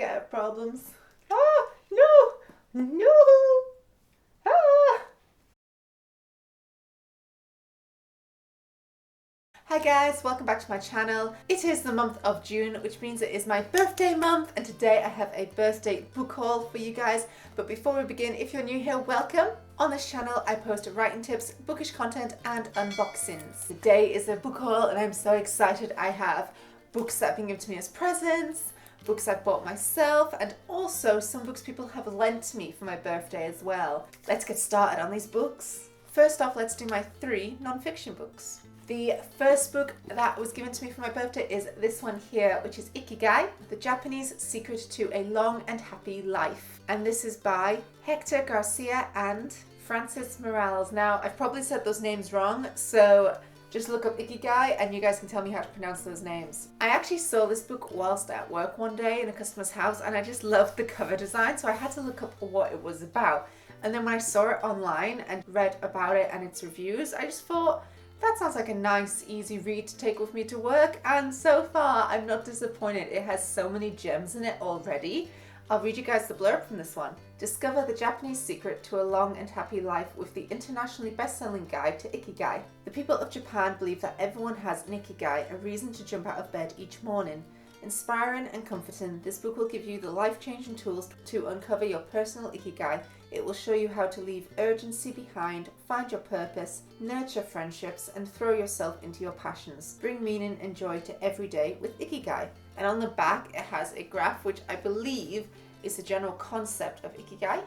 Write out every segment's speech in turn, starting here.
got problems. Ah, no! No! Ah! Hi guys, welcome back to my channel. It is the month of June, which means it is my birthday month, and today I have a birthday book haul for you guys. But before we begin, if you're new here, welcome. On this channel I post writing tips, bookish content and unboxings. Today is a book haul and I'm so excited. I have books that have been given to me as presents, books I've bought myself, and also some books people have lent me for my birthday as well. Let's get started on these books. First off, let's do my 3 non-fiction books. The first book that was given to me for my birthday is this one here, which is Ikigai, The Japanese Secret to a Long and Happy Life. And this is by Hector Garcia and Francis Morales. Now, I've probably said those names wrong, so just look up Ikigai and you guys can tell me how to pronounce those names. I actually saw this book whilst at work one day in a customer's house and I just loved the cover design, so I had to look up what it was about. And then when I saw it online and read about it and its reviews, I just thought, that sounds like a nice, easy read to take with me to work, and so far I'm not disappointed. It has so many gems in it already. I'll read you guys the blurb from this one. Discover the Japanese secret to a long and happy life with the internationally best-selling guide to Ikigai. The people of Japan believe that everyone has an Ikigai, a reason to jump out of bed each morning. Inspiring and comforting, this book will give you the life-changing tools to uncover your personal Ikigai. It will show you how to leave urgency behind, find your purpose, nurture friendships, and throw yourself into your passions. Bring meaning and joy to every day with Ikigai. And on the back, it has a graph, which I believe is the general concept of Ikigai.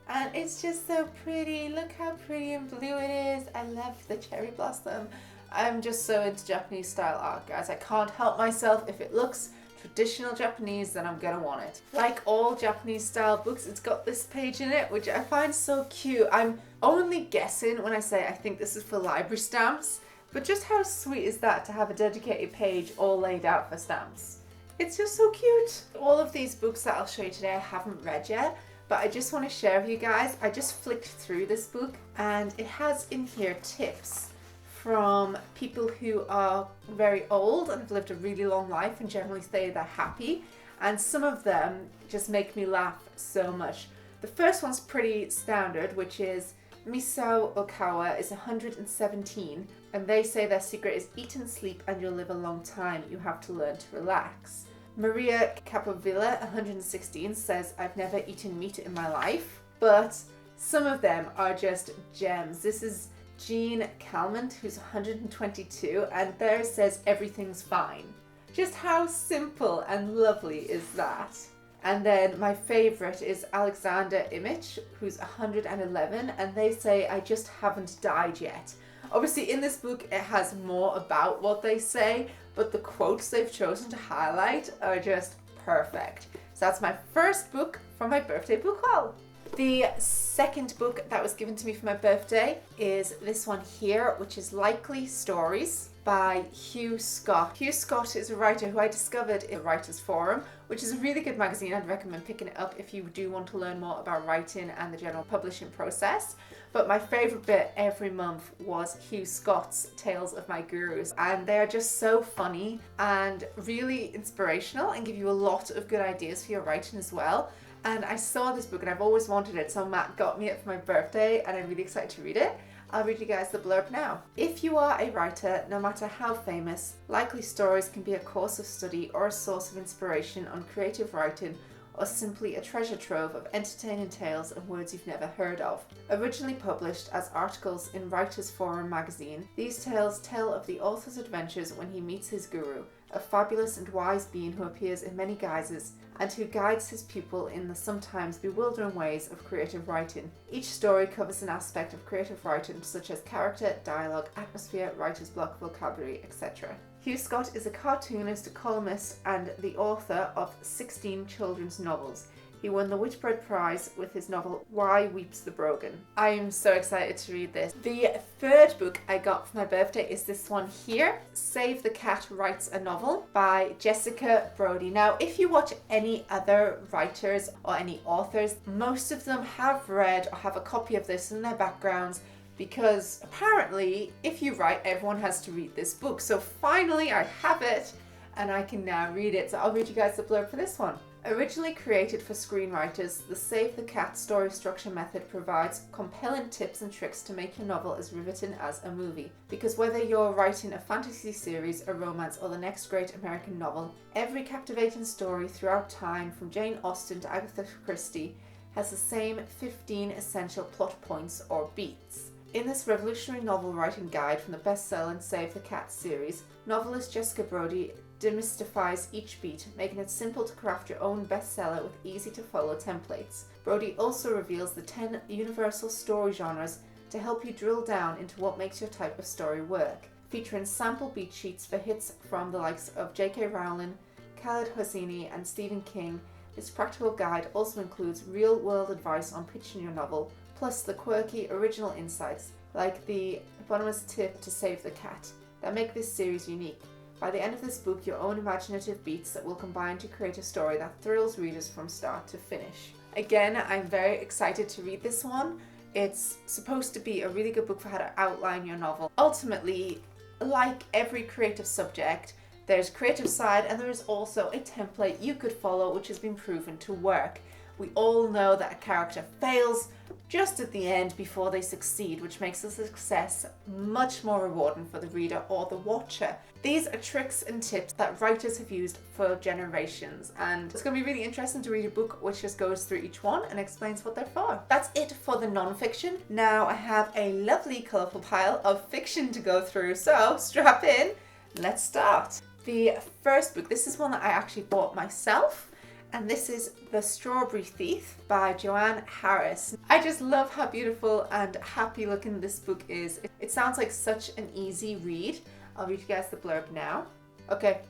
And it's just so pretty. Look how pretty and blue it is. I love the cherry blossom. I'm just so into Japanese style art, guys. I can't help myself. If it looks traditional Japanese, then I'm gonna want it. Like all Japanese style books, it's got this page in it, which I find so cute. I'm only guessing when I say I think this is for library stamps, but just how sweet is that to have a dedicated page all laid out for stamps? It's just so cute. All of these books that I'll show you today I haven't read yet, but I just want to share with you guys. I just flicked through this book and it has in here tips from people who are very old and have lived a really long life and generally say they're happy, and some of them just make me laugh so much. The first one's pretty standard, which is Misao Okawa is 117 and they say their secret is eat and sleep and you'll live a long time. You have to learn to relax. Maria Capovilla, 116, says I've never eaten meat in my life, but some of them are just gems. This is Jean Calment, who's 122, and there it says everything's fine. Just how simple and lovely is that? And then my favorite is Alexander Imich, who's 111, and they say I just haven't died yet. Obviously in this book it has more about what they say, but the quotes they've chosen to highlight are just perfect. So that's my first book for my birthday book haul. The second book that was given to me for my birthday is this one here, which is Likely Stories by Hugh Scott. Hugh Scott is a writer who I discovered in Writers Forum, which is a really good magazine. I'd recommend picking it up if you do want to learn more about writing and the general publishing process. But my favorite bit every month was Hugh Scott's Tales of My Gurus, and they're just so funny and really inspirational and give you a lot of good ideas for your writing as well. And I saw this book and I've always wanted it, so Matt got me it for my birthday and I'm really excited to read it. I'll read you guys the blurb now. If you are a writer, no matter how famous, Likely Stories can be a course of study or a source of inspiration on creative writing, or simply a treasure trove of entertaining tales and words you've never heard of. Originally published as articles in Writers Forum magazine, these tales tell of the author's adventures when he meets his guru, a fabulous and wise being who appears in many guises and who guides his pupil in the sometimes bewildering ways of creative writing. Each story covers an aspect of creative writing such as character, dialogue, atmosphere, writer's block, vocabulary, etc. Hugh Scott is a cartoonist, a columnist, and the author of 16 children's novels. He won the Whitbread Prize with his novel Why Weeps the Brogan. I am so excited to read this. The third book I got for my birthday is this one here, Save the Cat Writes a Novel by Jessica Brody. Now, if you watch any other writers or any authors, most of them have read or have a copy of this in their backgrounds, because apparently if you write, everyone has to read this book. So finally I have it and I can now read it. So I'll read you guys the blurb for this one. Originally created for screenwriters, the Save the Cat story structure method provides compelling tips and tricks to make your novel as riveting as a movie. Because whether you're writing a fantasy series, a romance, or the next great American novel, every captivating story throughout time, from Jane Austen to Agatha Christie, has the same 15 essential plot points or beats. In this revolutionary novel writing guide from the best-selling Save the Cat series, novelist Jessica Brody demystifies each beat, making it simple to craft your own bestseller with easy-to-follow templates. Brody also reveals the 10 universal story genres to help you drill down into what makes your type of story work, featuring sample beat sheets for hits from the likes of J.K. Rowling, Khaled Hosseini, and Stephen King. This practical guide also includes real-world advice on pitching your novel, plus the quirky, original insights, like the eponymous tip to save the cat, that make this series unique. By the end of this book, your own imaginative beats that will combine to create a story that thrills readers from start to finish. Again, I'm very excited to read this one. It's supposed to be a really good book for how to outline your novel. Ultimately, like every creative subject, there's creative side and there is also a template you could follow which has been proven to work. We all know that a character fails just at the end before they succeed, which makes the success much more rewarding for the reader or the watcher. These are tricks and tips that writers have used for generations, and it's going to be really interesting to read a book which just goes through each one and explains what they're for. That's it for the non-fiction. Now I have a lovely colourful pile of fiction to go through, so strap in, let's start. The first book, this is one that I actually bought myself, and this is The Strawberry Thief by Joanne Harris. I just love how beautiful and happy looking this book is. It sounds like such an easy read. I'll read you guys the blurb now. Okay,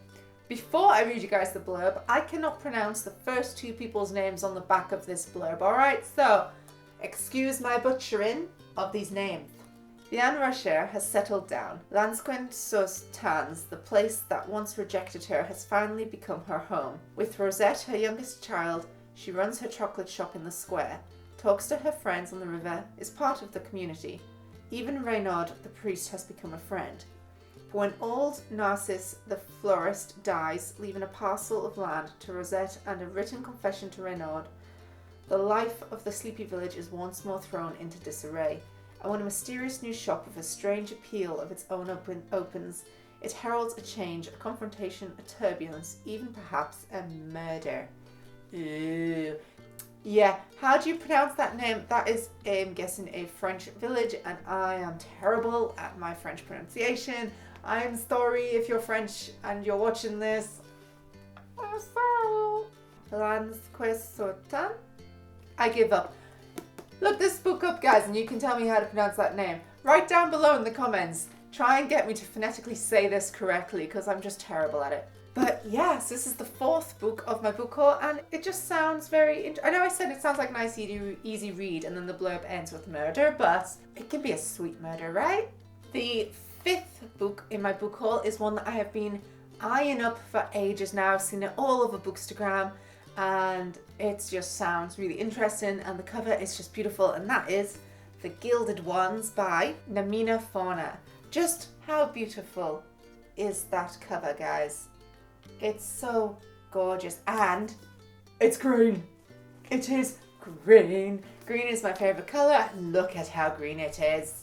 before I read you guys the blurb, I cannot pronounce the first two people's names on the back of this blurb, alright? So, excuse my butchering of these names. Diane Rocher has settled down. Lansquin-sur-Tans, the place that once rejected her, has finally become her home. With Rosette, her youngest child, she runs her chocolate shop in the square, talks to her friends on the river, is part of the community. Even Renaud, the priest, has become a friend. But when old Narcisse, the florist, dies, leaving a parcel of land to Rosette and a written confession to Renaud, the life of the sleepy village is once more thrown into disarray. And when a mysterious new shop with a strange appeal of its own opens, it heralds a change, a confrontation, a turbulence, even perhaps a murder. Ew. Yeah, how do you pronounce that name? That is, I'm guessing, a French village, and I am terrible at my French pronunciation. I'm sorry if you're French and you're watching this. I'm sorry. Lansquin-sur-Tans? I give up. Look this book up, guys, and you can tell me how to pronounce that name. Write down below in the comments. Try and get me to phonetically say this correctly, because I'm just terrible at it. But yes, this is the fourth book of my book haul, and it just sounds very... I know I said it sounds like a nice, easy read, and then the blurb ends with murder, but it can be a sweet murder, right? The fifth book in my book haul is one that I have been eyeing up for ages now. I've seen it all over Bookstagram, and it just sounds really interesting, and the cover is just beautiful, and that is The Gilded Ones by Namina Fauna. Just how beautiful is that cover, guys? It's so gorgeous, and it's green. It is green. Green is my favorite color. Look at how green it is.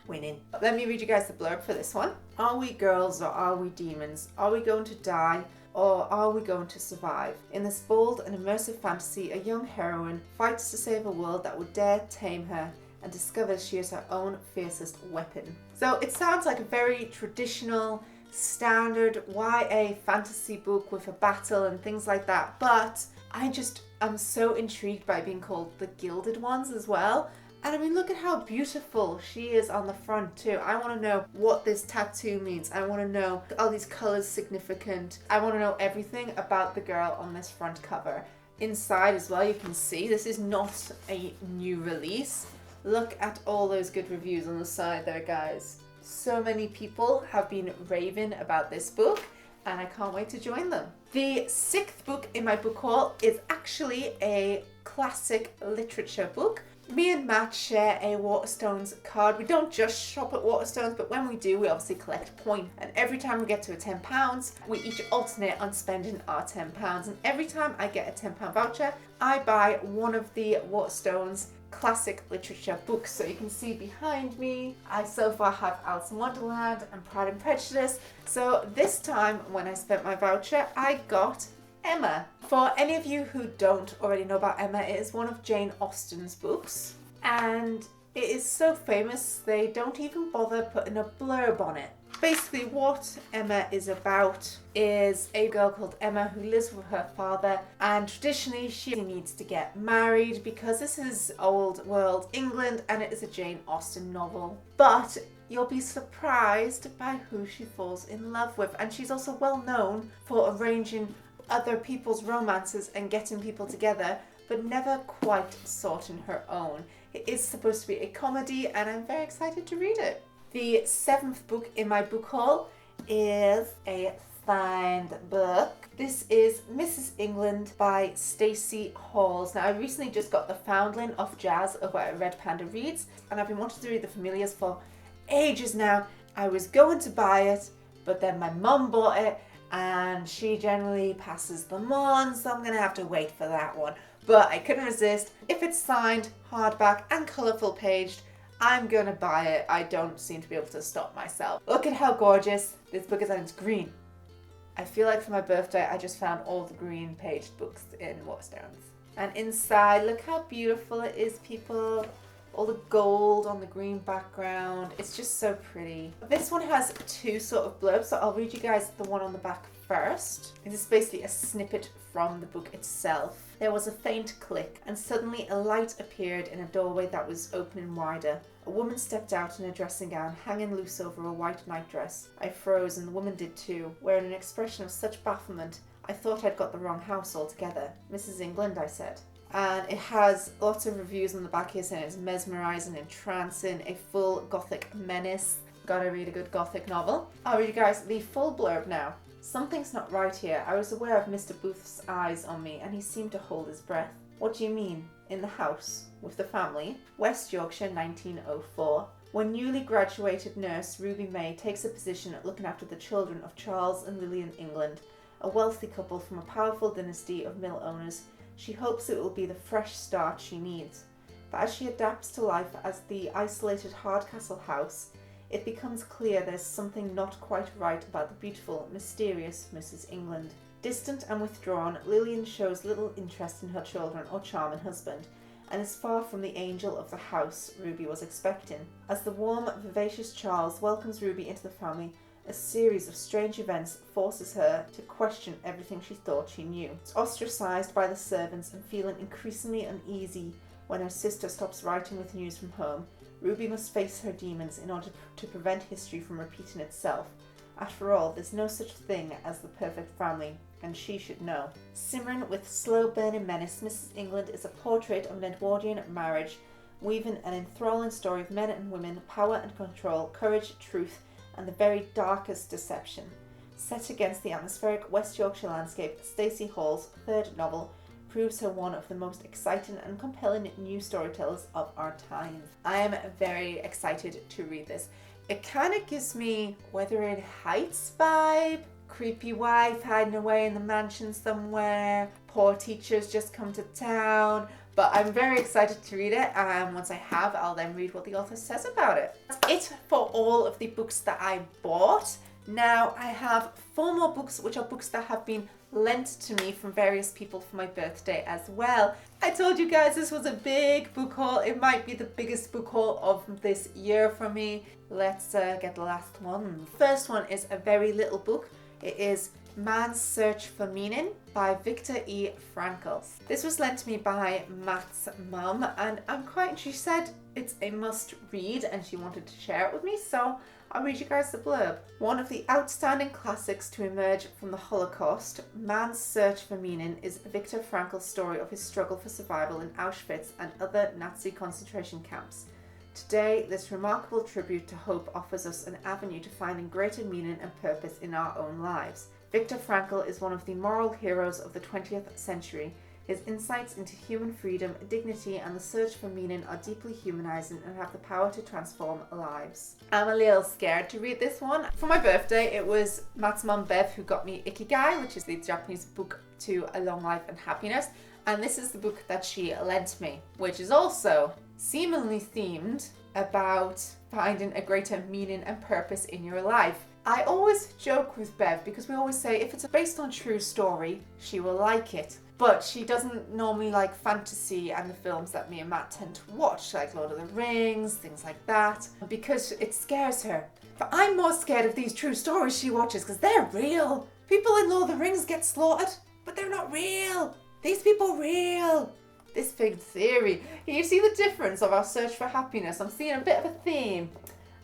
Winning. Let me read you guys the blurb for this one. Are we girls or are we demons? Are we going to die? Or are we going to survive? In this bold and immersive fantasy, a young heroine fights to save a world that would dare tame her and discovers she is her own fiercest weapon. So it sounds like a very traditional, standard YA fantasy book with a battle and things like that, but I'm so intrigued by being called The Gilded Ones as well. And I mean, look at how beautiful she is on the front too. I want to know what this tattoo means. I want to know, are these colors significant? I want to know everything about the girl on this front cover. Inside as well, you can see this is not a new release. Look at all those good reviews on the side there, guys. So many people have been raving about this book, and I can't wait to join them. The sixth book in my book haul is actually a classic literature book. Me and Matt share a Waterstones card. We don't just shop at Waterstones, but when we do, we obviously collect points. And every time we get to a £10, we each alternate on spending our £10. And every time I get a £10 voucher, I buy one of the Waterstones classic literature books. So you can see behind me, I so far have Alice in Wonderland and Pride and Prejudice. So this time when I spent my voucher, I got Emma. For any of you who don't already know about Emma, it is one of Jane Austen's books, and it is so famous they don't even bother putting a blurb on it. Basically what Emma is about is a girl called Emma who lives with her father, and traditionally she needs to get married because this is old world England and it is a Jane Austen novel. But you'll be surprised by who she falls in love with, and she's also well known for arranging other people's romances and getting people together, but never quite sorting her own. It is supposed to be a comedy and I'm very excited to read it. The 7th book in my book haul is a signed book. This is Mrs. England by Stacey Halls. Now I recently just got the Foundling of Jazz over at Red Panda Reads, and I've been wanting to read the Familiars for ages now. I was going to buy it, but then my mum bought it and she generally passes them on, so I'm gonna have to wait for that one. But I couldn't resist. If it's signed, hardback and colourful paged, I'm gonna buy it. I don't seem to be able to stop myself. Look at how gorgeous this book is, and it's green. I feel like for my birthday I just found all the green paged books in Waterstones. And inside, look how beautiful it is, people. All the gold on the green background. It's just so pretty. This one has 2 sort of blurbs, so I'll read you guys the one on the back first. This is basically a snippet from the book itself. There was a faint click, and suddenly a light appeared in a doorway that was opening wider. A woman stepped out in a dressing gown hanging loose over a white nightdress. I froze, and the woman did too, wearing an expression of such bafflement I thought I'd got the wrong house altogether. Mrs. England, I said. And it has lots of reviews on the back here saying it's mesmerising, entrancing, a full gothic menace. Gotta read a good gothic novel. I'll read you guys the full blurb now. Something's not right here. I was aware of Mr. Booth's eyes on me and he seemed to hold his breath. What do you mean? In the house? With the family? West Yorkshire, 1904. When newly graduated nurse Ruby May takes a position at looking after the children of Charles and Lillian England, a wealthy couple from a powerful dynasty of mill owners, she hopes it will be the fresh start she needs. But as she adapts to life as the isolated Hardcastle house, it becomes clear there's something not quite right about the beautiful, mysterious Mrs. England. Distant and withdrawn, Lillian shows little interest in her children or charming husband, and is far from the angel of the house Ruby was expecting. As the warm, vivacious Charles welcomes Ruby into the family, a series of strange events forces her to question everything she thought she knew. Ostracised by the servants and feeling increasingly uneasy when her sister stops writing with news from home, Ruby must face her demons in order to prevent history from repeating itself. After all, there's no such thing as the perfect family, and she should know. Simmering with slow-burning menace, Mrs. England is a portrait of an Edwardian marriage, weaving an enthralling story of men and women, power and control, courage, truth, and the very darkest deception. Set against the atmospheric West Yorkshire landscape, Stacey Hall's 3rd novel proves her one of the most exciting and compelling new storytellers of our time. I am very excited to read this. It kind of gives me Wuthering Heights vibe. Creepy wife hiding away in the mansion somewhere. Poor teachers just come to town. But I'm very excited to read it, and once I have, I'll then read what the author says about it. That's it for all of the books that I bought. Now I have 4 more books, which are books that have been lent to me from various people for my birthday as well. I told you guys this was a big book haul. It might be the biggest book haul of this year for me. Let's get the last one. First one is a very little book. It is Man's Search for Meaning by Viktor E. Frankl. This was lent to me by Matt's mum, and she said it's a must read and she wanted to share it with me, so I'll read you guys the blurb. One of the outstanding classics to emerge from the Holocaust, Man's Search for Meaning is Viktor Frankl's story of his struggle for survival in Auschwitz and other Nazi concentration camps. Today, this remarkable tribute to hope offers us an avenue to finding greater meaning and purpose in our own lives. Viktor Frankl is one of the moral heroes of the 20th century. His insights into human freedom, dignity, and the search for meaning are deeply humanizing and have the power to transform lives. I'm a little scared to read this one. For my birthday, it was Matt's mum Bev who got me Ikigai, which is the Japanese book to a long life and happiness. And this is the book that she lent me, which is also seemingly themed about finding a greater meaning and purpose in your life. I always joke with Bev because we always say if it's based on true story, she will like it. But she doesn't normally like fantasy and the films that me and Matt tend to watch, like Lord of the Rings, things like that, because it scares her. But I'm more scared of these true stories she watches because they're real. People in Lord of the Rings get slaughtered, but they're not real. These people real. This big theory. You see the difference of our search for happiness. I'm seeing a bit of a theme.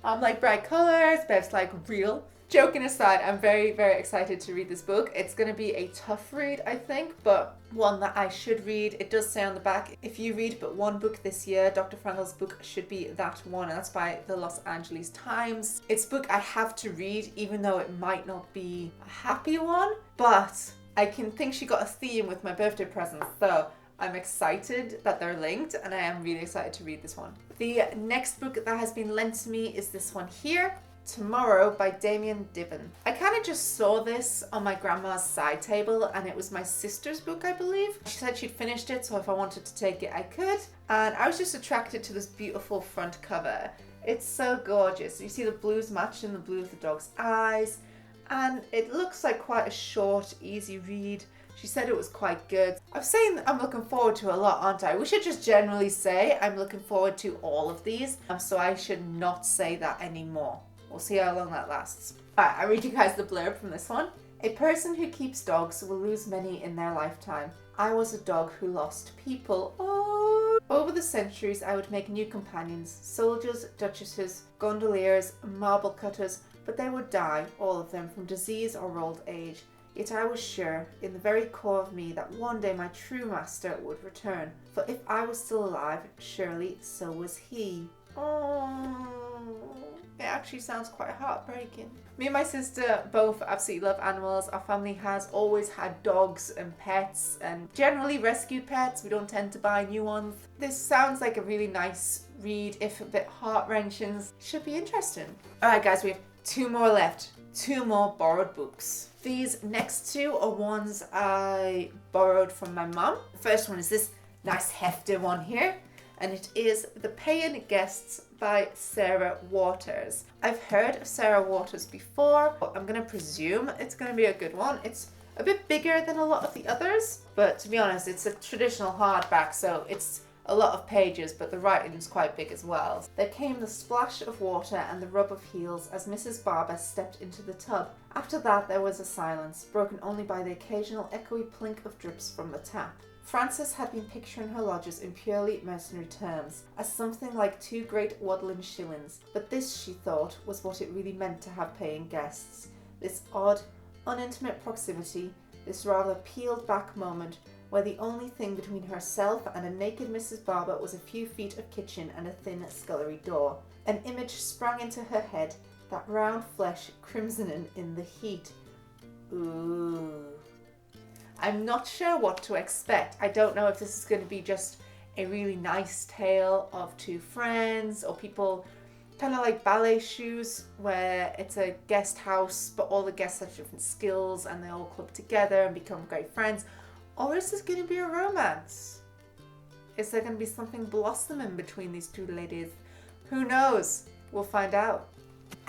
I'm like bright colors, Bev's like real. Joking aside, I'm very, very excited to read this book. It's going to be a tough read, I think, but one that I should read. It does say on the back, if you read but one book this year, Dr. Frankel's book should be that one, and that's by the Los Angeles Times. It's a book I have to read, even though it might not be a happy one, but I can think she got a theme with my birthday present, so I'm excited that they're linked, and I am really excited to read this one. The next book that has been lent to me is this one here, Tomorrow by Damien Dibben. I kind of just saw this on my grandma's side table, and it was my sister's book, I believe. She said she'd finished it, so if I wanted to take it, I could. And I was just attracted to this beautiful front cover. It's so gorgeous. You see the blues matched in the blue of the dog's eyes, and it looks like quite a short, easy read. She said it was quite good. I'm saying I'm looking forward to a lot, aren't I? We should just generally say I'm looking forward to all of these, so I should not say that anymore. We'll see how long that lasts. Alright, I'll read you guys the blurb from this one. A person who keeps dogs will lose many in their lifetime. I was a dog who lost people. Oh. Over the centuries, I would make new companions. Soldiers, duchesses, gondoliers, marble cutters, but they would die, all of them, from disease or old age. Yet I was sure, in the very core of me, that one day my true master would return. For if I was still alive, surely so was he. Oh. It actually sounds quite heartbreaking. Me and my sister both absolutely love animals. Our family has always had dogs and pets, and generally rescued pets. We don't tend to buy new ones. This sounds like a really nice read, if a bit heart-wrenching. Should be interesting. Alright guys, we have 2 more left. 2 more borrowed books. These next 2 are ones I borrowed from my mum. The first one is this nice hefty one here, and it is The Paying Guests by Sarah Waters. I've heard of Sarah Waters before. I'm going to presume it's going to be a good one. It's a bit bigger than a lot of the others, but to be honest, it's a traditional hardback, so it's a lot of pages, but the writing is quite big as well. There came the splash of water and the rub of heels as Mrs. Barber stepped into the tub. After that there was a silence, broken only by the occasional echoey plink of drips from the tap. Frances had been picturing her lodgers in purely mercenary terms, as something like 2 great waddling shillings, but this, she thought, was what it really meant to have paying guests. This odd, unintimate proximity, this rather peeled-back moment, where the only thing between herself and a naked Mrs. Barber was a few feet of kitchen and a thin scullery door. An image sprang into her head, that round flesh crimsoning in the heat. Ooh. I'm not sure what to expect. I don't know if this is going to be just a really nice tale of 2 friends, or people kind of like ballet shoes, where it's a guest house but all the guests have different skills and they all club together and become great friends. Or is this going to be a romance? Is there going to be something blossoming between these 2 ladies? Who knows? We'll find out.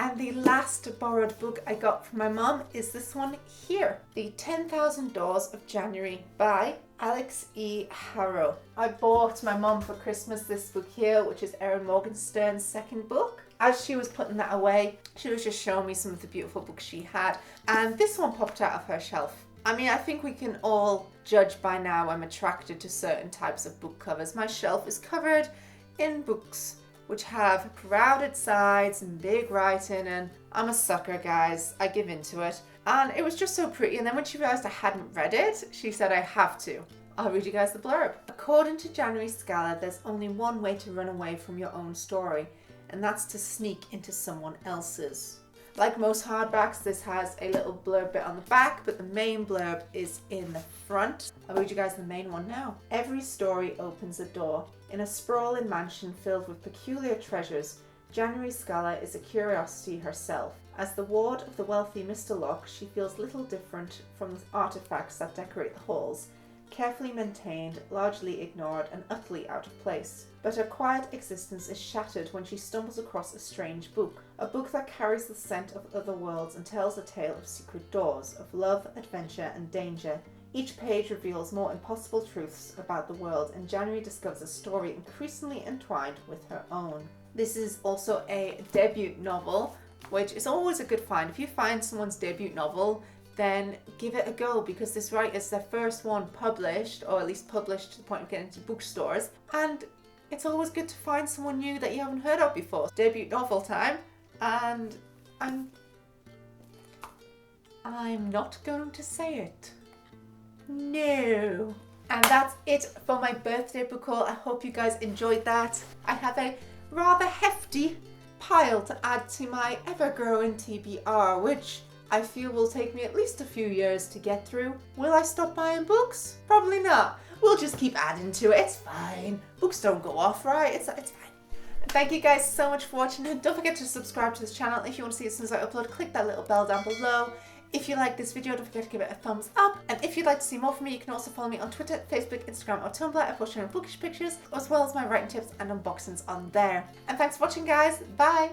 And the last borrowed book I got from my mum is this one here, The 10,000 Doors of January by Alex E. Harrow. I bought my mum for Christmas this book here, which is Erin Morgenstern's second book. As she was putting that away, she was just showing me some of the beautiful books she had, and this one popped out of her shelf. I mean, I think we can all judge by now I'm attracted to certain types of book covers. My shelf is covered in books which have crowded sides and big writing, and I'm a sucker, guys. I give into it. And it was just so pretty, and then when she realised I hadn't read it, she said I have to. I'll read you guys the blurb. According to January Scala, there's only one way to run away from your own story, and that's to sneak into someone else's. Like most hardbacks, this has a little blurb bit on the back, but the main blurb is in the front. I'll read you guys the main one now. Every story opens a door. In a sprawling mansion filled with peculiar treasures, January Scala is a curiosity herself. As the ward of the wealthy Mr. Locke, she feels little different from the artifacts that decorate the halls, carefully maintained, largely ignored, and utterly out of place. But her quiet existence is shattered when she stumbles across a strange book, a book that carries the scent of other worlds and tells a tale of secret doors, of love, adventure, and danger. Each page reveals more impossible truths about the world, and January discovers a story increasingly entwined with her own. This is also a debut novel, which is always a good find. If you find someone's debut novel, then give it a go, because this is their first one published, or at least published to the point of getting into bookstores, and it's always good to find someone new that you haven't heard of before. Debut novel time, and I'm not going to say it. No. And that's it for my birthday book haul. I hope you guys enjoyed that. I have a rather hefty pile to add to my ever-growing TBR, which I feel will take me at least a few years to get through. Will I stop buying books? Probably not. We'll just keep adding to it. It's fine. Books don't go off, right? It's fine. Thank you guys so much for watching, and don't forget to subscribe to this channel if you want to see it as soon as I upload. Click that little bell down below. If you like this video, don't forget to give it a thumbs up. And if you'd like to see more from me, you can also follow me on Twitter, Facebook, Instagram, or Tumblr. I post bookish pictures, as well as my writing tips and unboxings on there. And thanks for watching, guys. Bye!